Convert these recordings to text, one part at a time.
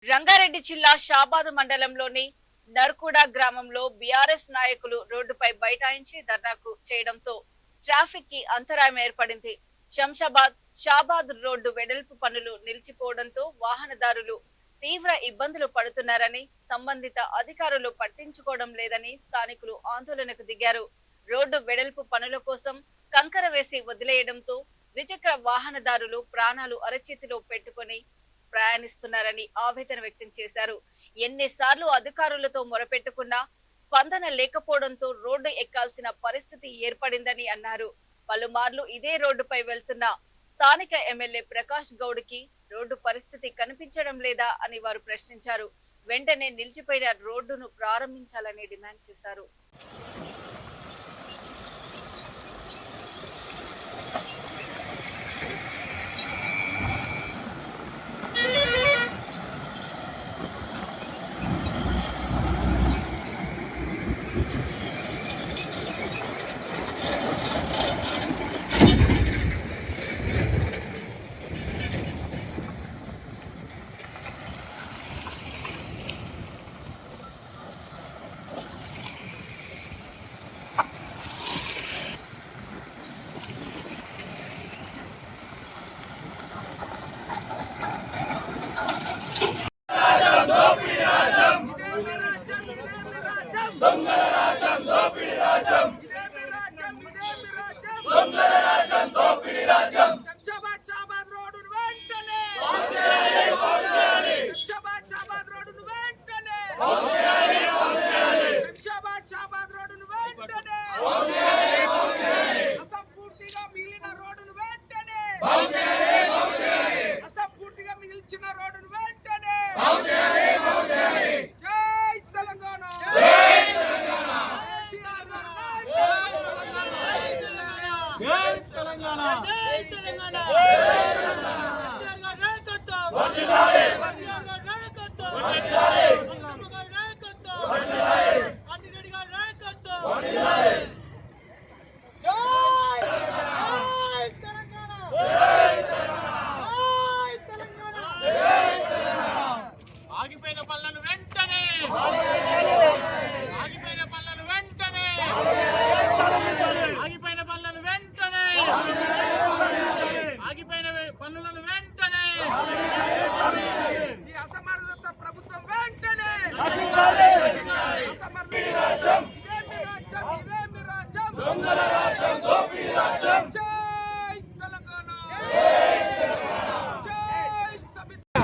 రంగారెడ్డి జిల్లా షాబాద్ మండలంలోని నర్కుడ గ్రామంలో బీఆర్ఎస్ నాయకులు రోడ్డుపై బైఠాయించి ధర్నాకు చేయడంతో ట్రాఫిక్ కి అంతరాయం ఏర్పడింది. శంషాబాద్ షాబాద్ రోడ్డు వెడల్పు పనులు నిలిచిపోవడంతో వాహనదారులు తీవ్ర ఇబ్బందులు పడుతున్నారని, సంబంధిత అధికారులు పట్టించుకోవడం లేదని స్థానికులు ఆందోళనకు దిగారు. రోడ్డు వెడల్పు పనుల కోసం కంకర వేసి వదిలేయడంతో ద్విచక్ర వాహనదారులు ప్రాణాలు అరచేతిలో పెట్టుకుని ప్రయాణిస్తున్నారని ఆవేదన వ్యక్తం చేశారు. ఎన్నిసార్లు అధికారులతో మొరపెట్టుకున్నా స్పందన లేకపోవడంతో రోడ్డు ఎక్కాల్సిన పరిస్థితి ఏర్పడిందని అన్నారు. పలుమార్లు ఇదే రోడ్డుపై వెళ్తున్న స్థానిక ఎమ్మెల్యే ప్రకాష్ గౌడ్ కి రోడ్డు పరిస్థితి కనిపించడం లేదా అని వారు ప్రశ్నించారు. వెంటనే నిలిచిపోయిన రోడ్డును ప్రారంభించాలని డిమాండ్ చేశారు.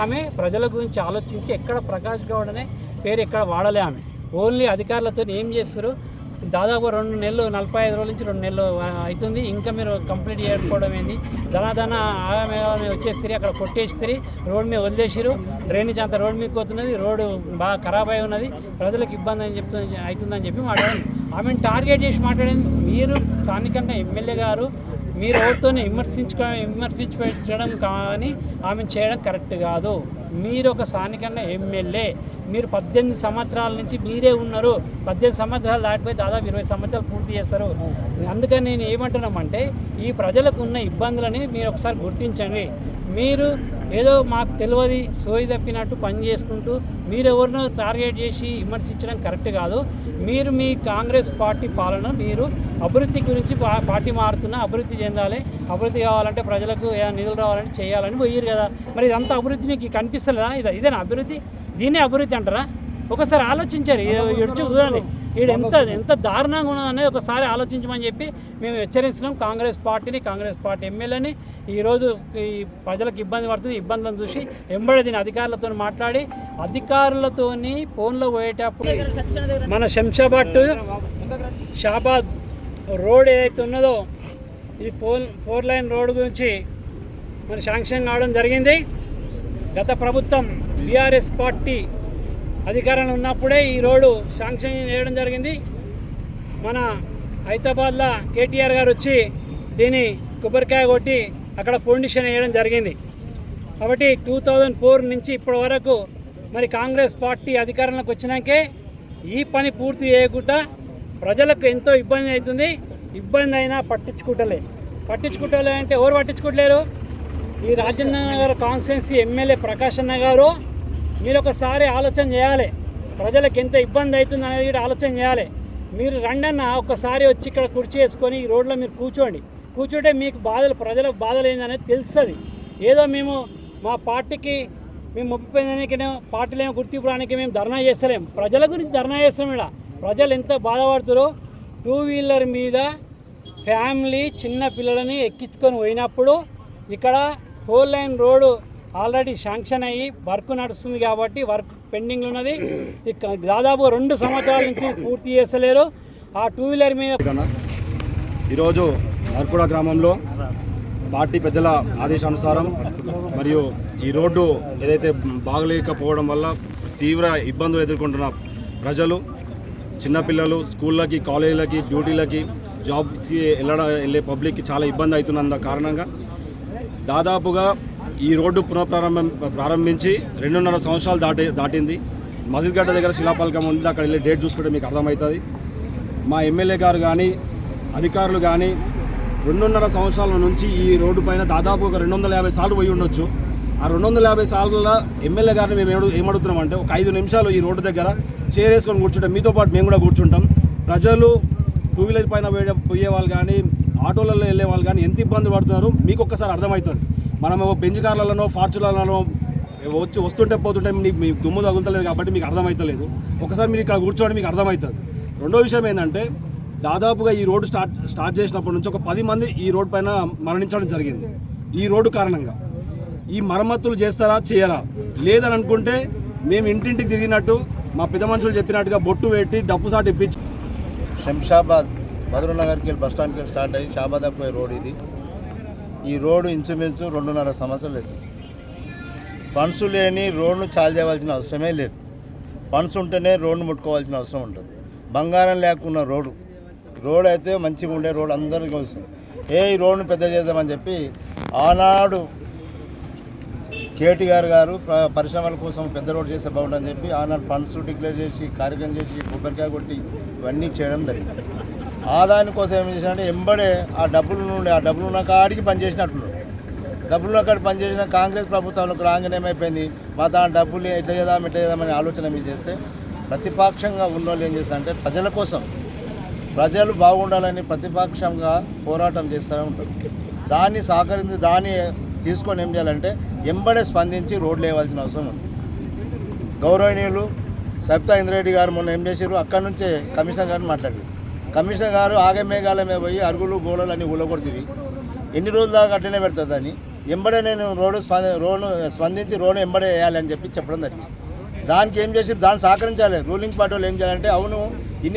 ఆమె ప్రజల గురించి ఆలోచించి ఎక్కడ ప్రకాష్ గౌడ్ అనే పేరు ఎక్కడ వాడలే. ఆమె ఓన్లీ అధికారులతో ఏం చేస్తారు, దాదాపు 2 నెలలు 45 రోజుల నుంచి 2 నెలలు అవుతుంది, ఇంకా మీరు కంప్లీట్ చేయకపోవడం ఏంది, ధనాధన ఆమె వచ్చేస్తారు, అక్కడ కొట్టేస్తారు, రోడ్డు మీద వదిలేసారు, డ్రైనేజ్ అంతా రోడ్డు మీద పోతున్నది, రోడ్డు బాగా ఖరాబ్ అయి ఉన్నది, ప్రజలకు ఇబ్బంది అని అవుతుందని చెప్పి మాట్లాడింది. ఆమెను టార్గెట్ చేసి మాట్లాడింది. మీరు స్థానికంగా ఎమ్మెల్యే గారు మీరు ఎవరితో విమర్శించడం కానీ ఆమెను చేయడం కరెక్ట్ కాదు. మీరు ఒక స్థానికంగా ఎమ్మెల్యే, మీరు 18 సంవత్సరాల నుంచి మీరే ఉన్నారు. 18 సంవత్సరాలు దాటిపోయి దాదాపు 20 సంవత్సరాలు పూర్తి చేస్తారు. అందుకని నేను ఏమంటున్నామంటే, ఈ ప్రజలకు ఉన్న ఇబ్బందులని మీరు ఒకసారి గుర్తించండి. మీరు ఏదో మాకు తెలియదు సోయి తప్పినట్టు పని చేసుకుంటూ మీరు ఎవరినో టార్గెట్ చేసి విమర్శించడం కరెక్ట్ కాదు. మీరు మీ కాంగ్రెస్ పార్టీ పాలన, మీరు అభివృద్ధి గురించి పార్టీ మారుతున్నా అభివృద్ధి చెందాలి, అభివృద్ధి కావాలంటే ప్రజలకు నిధులు రావాలని చేయాలని పోయారు కదా. మరి ఇదంతా అభివృద్ధి మీకు కనిపిస్తలేదా? ఇదేనా అభివృద్ధి? దీన్నే అభివృద్ధి అంటారా? ఒకసారి ఆలోచించారు. ఎడుచు చూడండి వీడు ఎంత దారుణంగా ఉన్నదనేది ఒకసారి ఆలోచించమని చెప్పి మేము హెచ్చరిస్తున్నాం కాంగ్రెస్ పార్టీ ఎమ్మెల్యేని. ఈరోజు ఈ ప్రజలకు ఇబ్బంది పడుతుంది, ఇబ్బందులను చూసి వెంబడి దీని అధికారులతో మాట్లాడి, అధికారులతోని ఫోన్లో పోయేటప్పుడు మన శంషాబాద్ టు షాబాద్ రోడ్ ఏదైతే ఉన్నదో ఈ 4 లైన్ రోడ్డు గురించి మన శాంక్షన్ కావడం జరిగింది. గత ప్రభుత్వం బీఆర్ఎస్ పార్టీ అధికారంలో ఉన్నప్పుడే ఈ రోడ్డు శాంక్షన్ చేయడం జరిగింది. మన హైదరాబాద్లో కేటీఆర్ గారు వచ్చి దీన్ని కొబ్బరికాయ కొట్టి అక్కడ ఫౌండేషన్ వేయడం జరిగింది. కాబట్టి 2004 నుంచి ఇప్పటి వరకు మరి కాంగ్రెస్ పార్టీ అధికారంలోకి వచ్చినాకే ఈ పని పూర్తి చేయకుండా ప్రజలకు ఎంతో ఇబ్బంది అవుతుంది. ఇబ్బంది అయినా పట్టించుకుంటలే అంటే ఎవరు పట్టించుకోవట్లేరు? ఈ రాజేంద్ర నగర్ కాన్స్టిట్యున్సీ ఎమ్మెల్యే ప్రకాష్ అన్న గారు మీరు ఒకసారి ఆలోచన చేయాలి, ప్రజలకు ఎంత ఇబ్బంది అవుతుంది అనేది కూడా ఆలోచన చేయాలి. మీరు రండన్న ఒక్కసారి వచ్చి ఇక్కడ కుర్చీ వేసుకొని ఈ రోడ్లో మీరు కూర్చుంటే మీకు బాధలు, ప్రజలకు బాధలు ఏందనేది తెలుస్తుంది. ఏదో మేము మా పార్టీకి మేము ముప్పిపోయిందానికి పార్టీలేమో గుర్తింపడానికి మేము ధర్నా చేస్తలేం, ప్రజల గురించి ధర్నా చేస్తాం. ఇక్కడ ప్రజలు ఎంత బాధపడుతారో, 2 వీలర్ మీద ఫ్యామిలీ చిన్న పిల్లలని ఎక్కించుకొని పోయినప్పుడు ఇక్కడ 4 లైన్ రోడ్డు ఆల్రెడీ శాంక్షన్ అయ్యి వర్క్ నడుస్తుంది కాబట్టి వర్క్ పెండింగ్లో ఉన్నది. దాదాపు 2 సంవత్సరాల నుంచి పూర్తి చేస్తలేరు. ఆ 2 వీలర్ మీద ఈరోజు నర్కుడ గ్రామంలో పార్టీ పెద్దల ఆదేశానుసారం మరియు ఈ రోడ్డు ఏదైతే బాగలేకపోవడం వల్ల తీవ్ర ఇబ్బందులు ఎదుర్కొంటున్న ప్రజలు, చిన్నపిల్లలు స్కూళ్ళకి, కాలేజీలకి, డ్యూటీలకి, జాబ్కి వెళ్ళే పబ్లిక్కి చాలా ఇబ్బంది అవుతున్నంత కారణంగా దాదాపుగా ఈ రోడ్డు ప్రారంభించి 2.5 సంవత్సరాలు దాటింది. మజిద్గడ్డ దగ్గర శిలాపలకం ఉంది, అక్కడ వెళ్ళి డేట్ చూసుకుంటే మీకు అర్థమవుతుంది. మా ఎమ్మెల్యే గారు కానీ అధికారులు కానీ 2.5 సంవత్సరాల నుంచి ఈ రోడ్డు పైన దాదాపు ఒక 250 సార్లు పోయి ఉండొచ్చు. ఆ 250 సార్ల ఎమ్మెల్యే గారిని మేము ఏమడుగుతున్నామంటే ఒక 5 నిమిషాలు ఈ రోడ్డు దగ్గర చేరేసుకొని కూర్చుంటాం, మీతో పాటు మేము కూడా కూర్చుంటాం. ప్రజలు 2 వీలర్ పైన పోయే వాళ్ళు కానీ ఆటోలలో వెళ్ళే వాళ్ళు కానీ ఎంత ఇబ్బంది పడుతున్నారు మీకు ఒక్కసారి అర్థమవుతుంది. మనము బెంజ్ కార్లలోనో ఫార్చునర్లలో వస్తుంటే పోతుంటే మీకు దుమ్ము తగులుతలేదు కాబట్టి మీకు అర్థమవుతలేదు. ఒకసారి మీరు ఇక్కడ కూర్చోండి, మీకు అర్థమవుతుంది. రెండో విషయం ఏంటంటే దాదాపుగా ఈ రోడ్డు స్టార్ట్ చేసినప్పటి నుంచి ఒక 10 మంది ఈ రోడ్డు పైన మరణించడం జరిగింది. ఈ రోడ్డు కారణంగా ఈ మరమ్మతులు చేస్తారా చేయరా లేదని అనుకుంటే మేము ఇంటింటికి తిరిగినట్టు మా పెద్ద మనుషులు చెప్పినట్టుగా బొట్టు పెట్టి డప్పు సాట్ ఇప్పించి శంషాబాద్ బద్రునగర్కి వెళ్ళి బస్టాండ్కి వెళ్ళి స్టార్ట్ అయ్యి షాబాద్ పోయే రోడ్ ఇది. ఈ రోడ్డు ఇంచుమించు 2.5 సంవత్సరాలు అవుతుంది. ఫండ్స్ లేని రోడ్ను చాలు చేయవలసిన అవసరమే లేదు. ఫండ్స్ ఉంటేనే రోడ్ను ముట్టుకోవాల్సిన అవసరం ఉంటుంది. బంగారం లేకున్న రోడ్ అయితే మంచిగా ఉండే రోడ్ అందరికీ వస్తుంది. ఈ రోడ్ను పెద్ద చేద్దామని చెప్పి ఆనాడు కేటీఆర్ గారు పరిశ్రమల కోసం పెద్ద రోడ్ చేస్తే బాగుంటుందని చెప్పి ఆనాడు ఫండ్స్ డిక్లేర్ చేసి కార్యక్రమం చేసి కొబ్బరికాయ కొట్టి ఇవన్నీ చేయడం జరిగింది. దానికోసం ఏం చేశారంటే ఎంబడే ఆ డబ్బులు ఉన్న కాడికి పనిచేసినట్టున్నారు. డబ్బులు ఉన్న కాడికి పనిచేసిన కాంగ్రెస్ ప్రభుత్వంలో రాగానే ఏమైపోయింది, మా దాని డబ్బులు ఎట్లా చేద్దామని ఆలోచన మీరు చేస్తే ప్రతిపక్షంగా ఉన్నోళ్ళు ఏం చేస్తారంటే ప్రజల కోసం, ప్రజలు బాగుండాలని ప్రతిపక్షంగా పోరాటం చేస్తూ ఉంటారు. దాన్ని తీసుకొని ఏం చేయాలంటే ఎంబడే స్పందించి రోడ్లు వేయవలసిన అవసరం ఉంది. గౌరవనీయులు సబితా ఇంద్రెడ్డి గారు మొన్న ఏం చేశారు, అక్కడి నుంచే కమిషనర్ గారిని మాట్లాడారు. కమిషనర్ గారు ఆగమేఘాల మీద పోయి అరుగులు గోడలు అన్నీ ఊలగొడుతుంది, ఎన్ని రోజుల దాకా అట్లనే పెడుతుందని ఎంబడే నేను రోడ్డు స్పందించి రోడ్డు ఎంబడే వేయాలని చెప్పి చెప్పడం జరిగింది. దానికి ఏం చేసి దాన్ని సహకరించాలి. రూలింగ్ పార్టీ వాళ్ళు ఏం చేయాలంటే అవును ఇన్ని